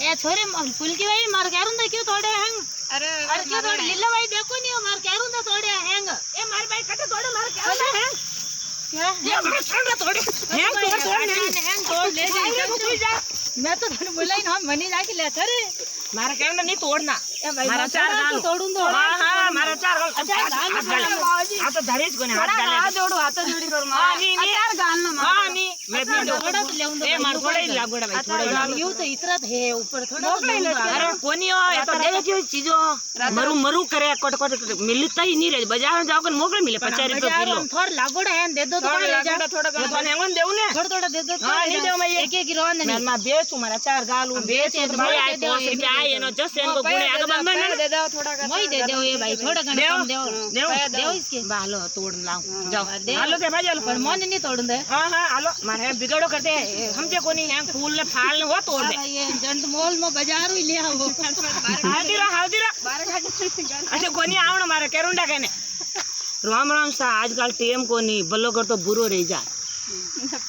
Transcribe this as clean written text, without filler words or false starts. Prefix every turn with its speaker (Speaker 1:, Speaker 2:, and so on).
Speaker 1: ए छोरे फुल की भाई मार कह रूंदा क्यों तोड़े हैं अरे क्यों तोड़े लीला भाई देखो नहीं मार कह रूंदा तोड़े हैं ए मार भाई कटे तोड़े मार कह रूंदा हैं क्या ये मार संगा तोड़े हैं तोड़ ले जा मैं तो थाने बोला ही ना मनी जाके ले अरे मारा कह रूंदा नहीं तोड़ना ए भाई मारा चार गाल तोड़ूं दो हां मारा चार गाल हां तो धरेज कोने हाथ गाल हाथ जोड़ो हाथ जोड़ी कर मार चार गाल ना हां नहीं मैं थोड़ा तो लेऊं ए मार थोड़ा ही लागोड़ा भाई थोड़ा यूं तो इतना है ऊपर थोड़ा अरे कोनी हो ये तो दे जो चीजो मरू मरू करे कोट मिलता ही नहीं रे बाजार में जाओ कन मोकले मिले 50 रुपए किलो थोड़ा लागोड़ा है दे दो तो ले जा थोड़ा तो नेंगन देऊ ने थोड़ा दे दो हां नहीं देऊ मैं एक एक किलो नहीं मैं बेचू मारा चार गाल बेच भाई आए 10 रुपए आए एनो जस एन को गुणे आगे बंद दे दो थोड़ा का मैं दे दो ये भाई थोड़ा कम दे इसके बालो तोड़ लाओ जाओ हालो दे भाई हालो पर मन नहीं तोड़ दे हां हां हालो मारे बिगड़ो करते हमजे कोनी है फूल ने फाल ने वो तोड़ दे ये जंत मॉल में बाजार ही ले आओ हालदीरा अच्छा कोनी आवण मारे केरुंडा कने राम राम सा आजकल टेम कोनी बल्लो कर तो बुरो रही जा।